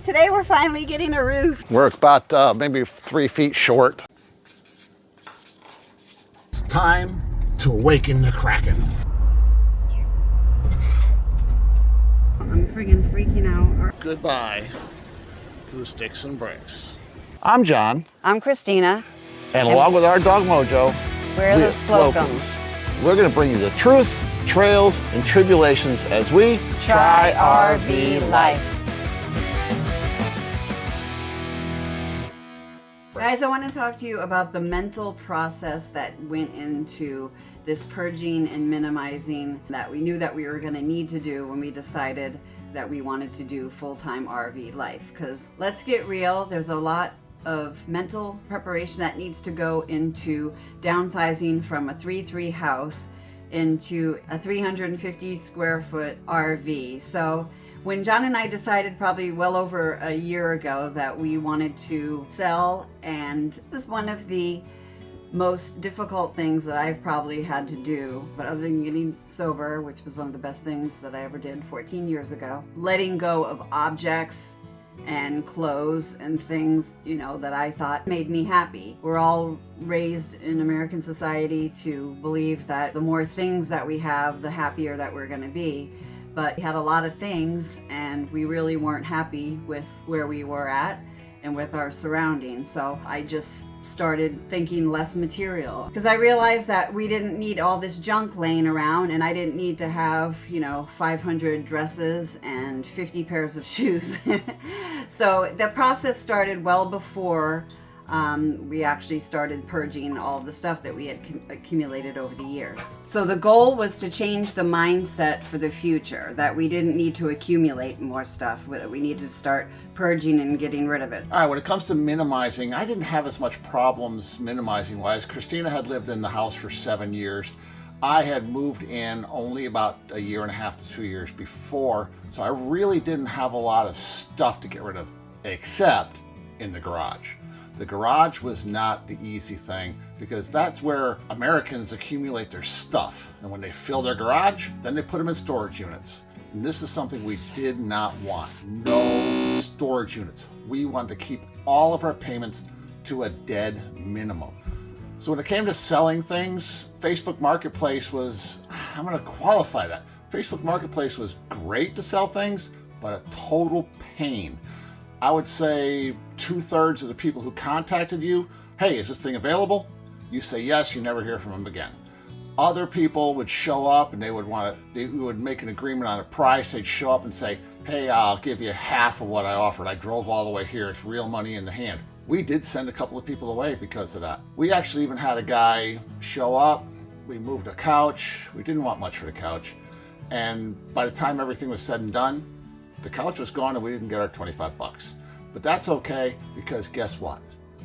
Today we're finally getting a roof. We're about maybe 3 feet short. It's time to awaken the Kraken. I'm friggin' freaking out. Goodbye to the sticks and bricks. I'm John. I'm Christina. And along with our dog Mojo, We're the Slocums. We're going to bring you the truths, trails, and tribulations as we Try RV life. Guys, I want to talk to you about the mental process that went into this purging and minimizing that we knew that we were going to need to do when we decided that we wanted to do full-time RV life. Because let's get real, there's a lot of mental preparation that needs to go into downsizing from a 3-3 house into a 350 square foot RV. So when John and I decided probably well over a year ago that we wanted to sell, and this was one of the most difficult things that I've probably had to do, but other than getting sober, which was one of the best things that I ever did 14 years ago, letting go of objects and clothes and things, you know, that I thought made me happy. We're all raised in American society to believe that the more things that we have, the happier that we're going to be. But we had a lot of things and we really weren't happy with where we were at and with our surroundings. So I just started thinking less material, because I realized that we didn't need all this junk laying around, and I didn't need to have, 500 dresses and 50 pairs of shoes. So the process started well before we actually started purging all of the stuff that we had accumulated over the years. So the goal was to change the mindset for the future, that we didn't need to accumulate more stuff, we needed to start purging and getting rid of it. All right, when it comes to minimizing, I didn't have as much problems minimizing wise. Christina had lived in the house for 7 years. I had moved in only about 1.5 to 2 years before, so I really didn't have a lot of stuff to get rid of, except in the garage. The garage was not the easy thing, because that's where Americans accumulate their stuff. And when they fill their garage, then they put them in storage units. And this is something we did not want. No storage units. We wanted to keep all of our payments to a dead minimum. So when it came to selling things, Facebook Marketplace was, I'm going to qualify that. Facebook Marketplace was great to sell things, but a total pain. I would say 2/3 of the people who contacted you, hey, is this thing available? You say yes, you never hear from them again. Other people would show up and they would make an agreement on a price. They'd show up and say, hey, I'll give you half of what I offered. I drove all the way here. It's real money in the hand. We did send a couple of people away because of that. We actually even had a guy show up. We moved a couch. We didn't want much for the couch. And by the time everything was said and done, the couch was gone and we didn't get our 25 bucks. But that's okay, because guess what?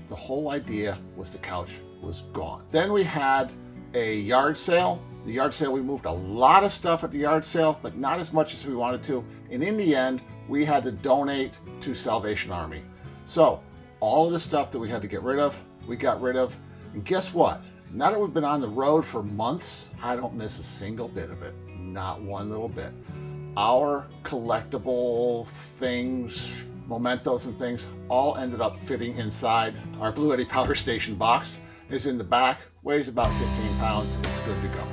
The whole idea was the couch was gone. Then we had a yard sale. The yard sale, we moved a lot of stuff at the yard sale, but not as much as we wanted to. And in the end, we had to donate to Salvation Army. So all of the stuff that we had to get rid of, we got rid of. And guess what? Now that we've been on the road for months, I don't miss a single bit of it. Not one little bit. Our collectible things, mementos and things, all ended up fitting inside our Blue Eddy Power Station box. It's in the back, weighs about 15 pounds, it's good to go.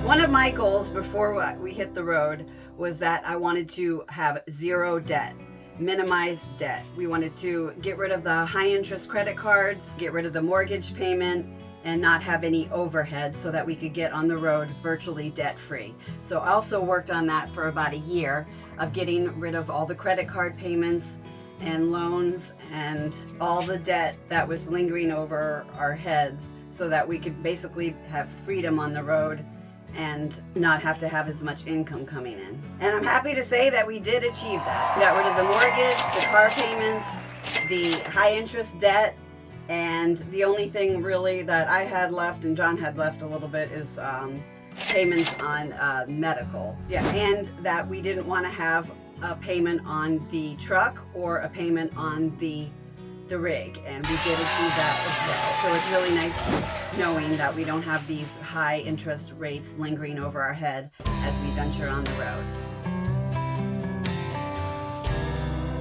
One of my goals before we hit the road was that I wanted to have zero debt, minimize debt. We wanted to get rid of the high interest credit cards, get rid of the mortgage payment, and not have any overhead, so that we could get on the road virtually debt-free. So I also worked on that for about a year, of getting rid of all the credit card payments and loans and all the debt that was lingering over our heads, so that we could basically have freedom on the road and not have to have as much income coming in. And I'm happy to say that we did achieve that. We got rid of the mortgage, the car payments, the high interest debt, and the only thing really that I had left and John had left a little bit is payments on medical. Yeah, and that we didn't want to have a payment on the truck or a payment on the rig, and we did achieve that as well. So it's really nice knowing that we don't have these high interest rates lingering over our head as we venture on the road.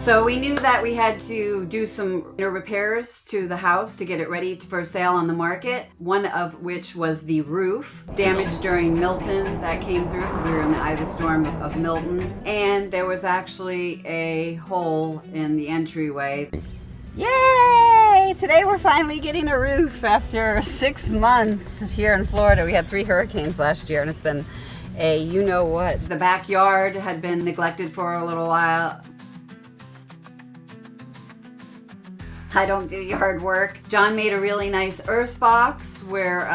So we knew that we had to do some repairs to the house to get it ready for sale on the market. One of which was the roof, damaged during Milton that came through because we were in the eye of the storm of Milton. And there was actually a hole in the entryway. Yay! Today we're finally getting a roof after 6 months here in Florida. We had 3 hurricanes last year and it's been a you-know-what. The backyard had been neglected for a little while. I don't do yard work. John made a really nice earth box where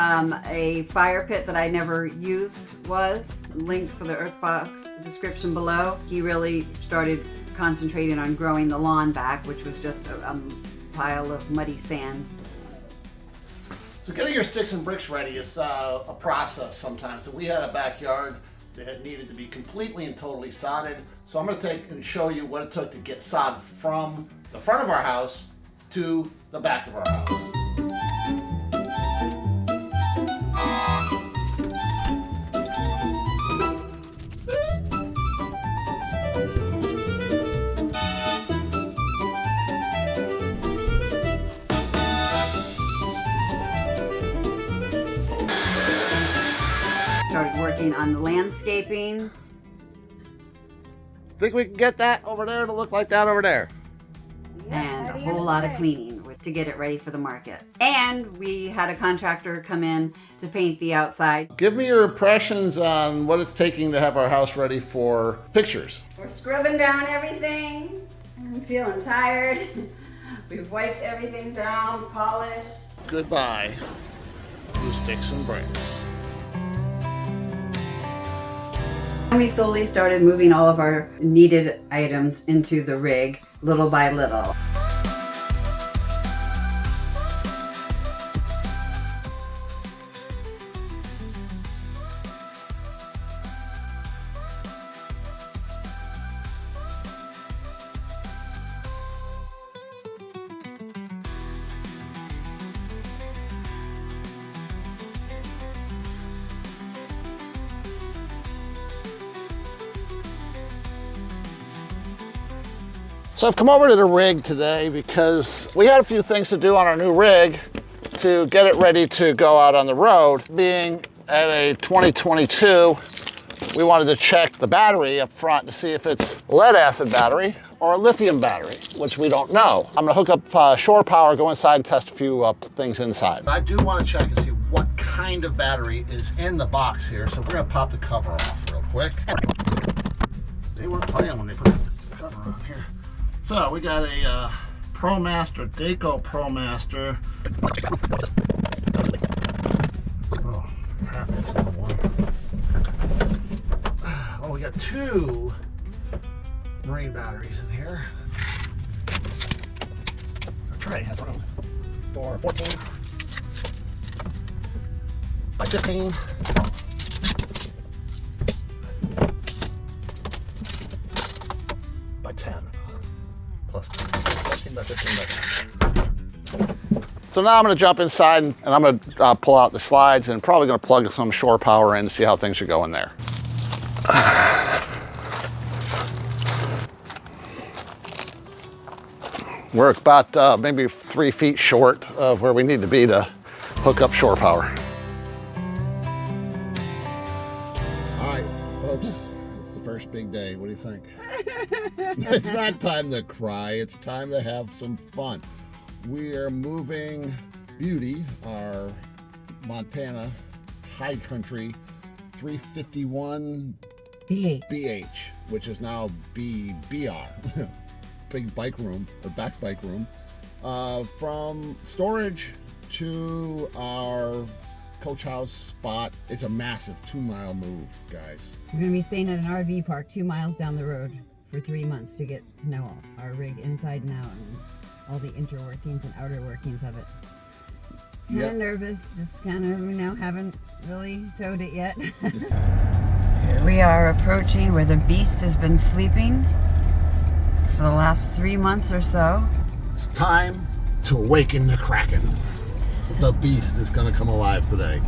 a fire pit that I never used was. Link for the earth box description below. He really started concentrating on growing the lawn back, which was just a pile of muddy sand. So getting your sticks and bricks ready is a process sometimes. So we had a backyard that had needed to be completely and totally sodded. So I'm going to take and show you what it took to get sod from the front of our house to the back of our house. Started working on the landscaping. Think we can get that over there to look like that over there? And a whole lot of cleaning to get it ready for the market. And we had a contractor come in to paint the outside. Give me your impressions on what it's taking to have our house ready for pictures. We're scrubbing down everything. I'm feeling tired. We've wiped everything down, polished. Goodbye to sticks and bricks. And we slowly started moving all of our needed items into the rig, little by little. So I've come over to the rig today because we had a few things to do on our new rig to get it ready to go out on the road. Being at a 2022, we wanted to check the battery up front to see if it's a lead acid battery or a lithium battery, which we don't know. I'm gonna hook up shore power, go inside and test a few things inside. I do wanna check and see what kind of battery is in the box here. So we're gonna pop the cover off real quick. They weren't playing when they put the cover on here. So we got a ProMaster, Daco ProMaster. Oh, half inch in one. Oh, we got 2 marine batteries in here. Our tray has room for 14 by 15. By 10. Plus 14 by 15 by 10. So now I'm going to jump inside and I'm going to pull out the slides and probably going to plug some shore power in to see how things are going there. We're about maybe 3 feet short of where we need to be to hook up shore power. All right, folks, it's the first big day. What do you think? It's not time to cry, it's time to have some fun. We are moving Beauty, our Montana high country 351 BH, which is now BR, big bike room, or back bike room, from storage to our coach house spot. It's a massive 2-mile move, guys. We're going to be staying at an RV park 2 miles down the road for 3 months to get to know our rig inside and out and all the interworkings and outer workings of it. Kind of nervous, just kind of, haven't really towed it yet. Here we are approaching where the beast has been sleeping for the last 3 months or so. It's time to awaken the Kraken. The beast is going to come alive today.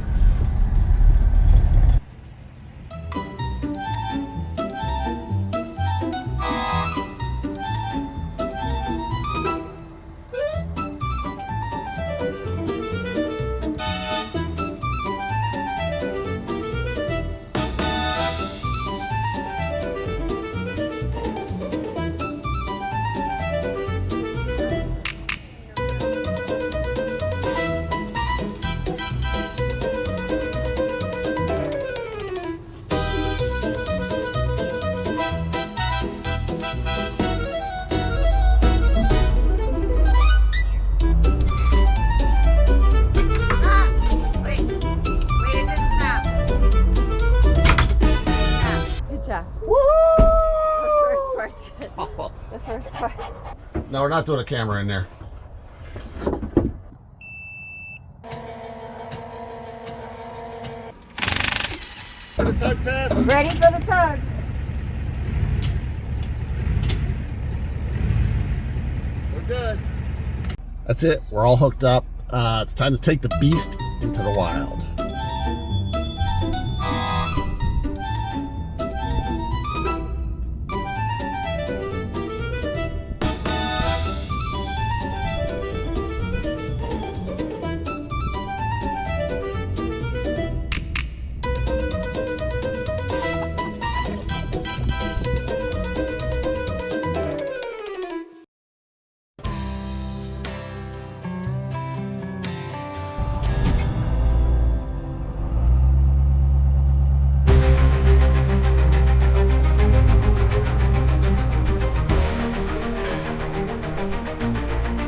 No, we're not doing a camera in there. For the tug test. Ready for the tug. We're good. That's it. We're all hooked up. It's time to take the beast into the wild.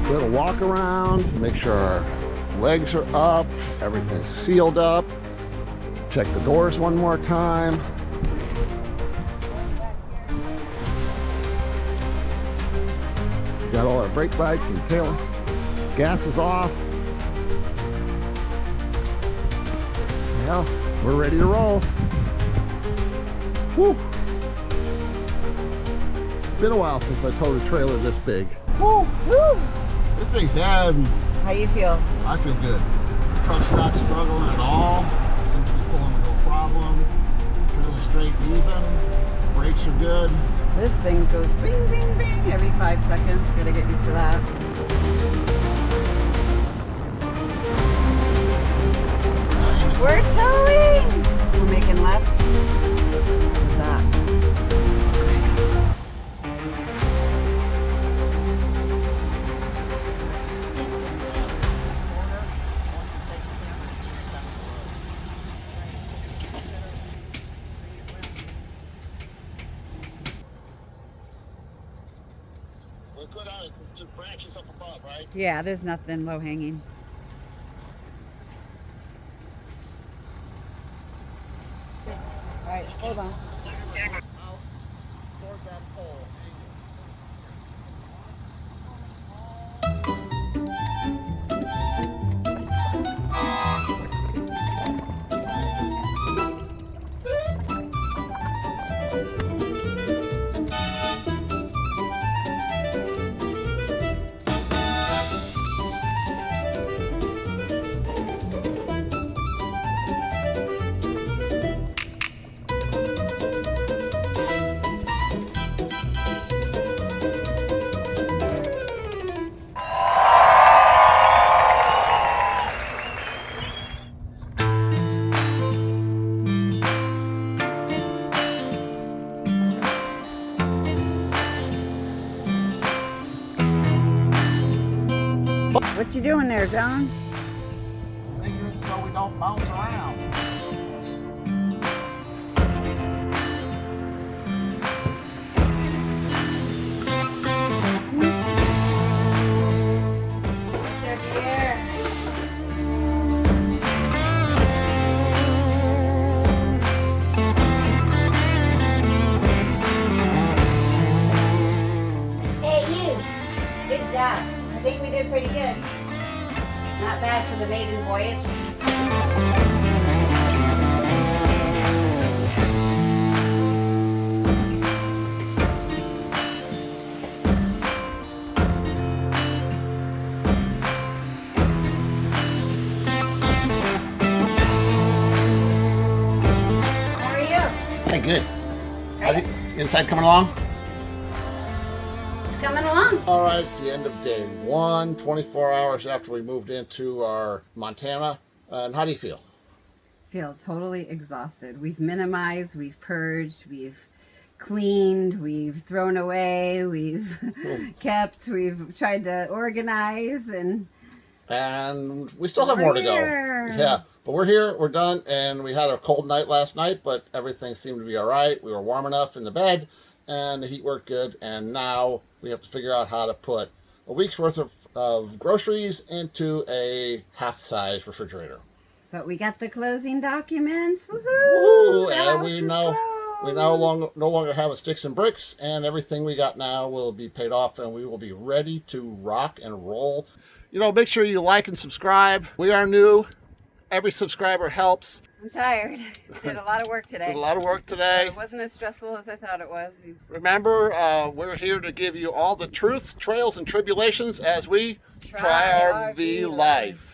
Little walk around, make sure our legs are up, everything's sealed up. Check the doors one more time. Got all our brake lights and tail. Gas is off. Well, we're ready to roll. Woo! Been a while since I towed a trailer this big. Woo, woo. This thing's heavy. How you feel? I feel good. Truck's not struggling at all. Seems to be pulling with no problem. Trailer's straight and even. Brakes are good. This thing goes bing, bing, bing every 5 seconds. Gotta get used to that. We're towing! We're making left. What's that? We're good on it. Just branches up above, right? Yeah, there's nothing low hanging. All right, hold on. Out toward that pole. What you doing there, Don? Making it so we don't bounce around. Hey, you. Good job. I think we did pretty good. Not bad for the maiden voyage. How are you? Hey, good. How's it, inside coming along? It's coming along. All right, it's the end of day one, 24 hours after we moved into our Montana. And how do you feel? Feel totally exhausted. We've minimized, we've purged, we've cleaned, we've thrown away, we've kept, we've tried to organize, and we still have more to go. here. Yeah, but we're here, we're done, and we had a cold night last night, but everything seemed to be all right. We were warm enough in the bed, and the heat worked good, and now we have to figure out how to put a week's worth of groceries into a half-size refrigerator. But we got the closing documents. Woohoo! Woo, The and house we is know We no longer have a sticks and bricks, and everything we got now will be paid off, and we will be ready to rock and roll. You know, make sure you like and subscribe. We are new. Every subscriber helps. I'm tired. We did a lot of work today. Did a lot of work today. It wasn't as stressful as I thought it was. Remember, we're here to give you all the truth, trails, and tribulations as we try RV life.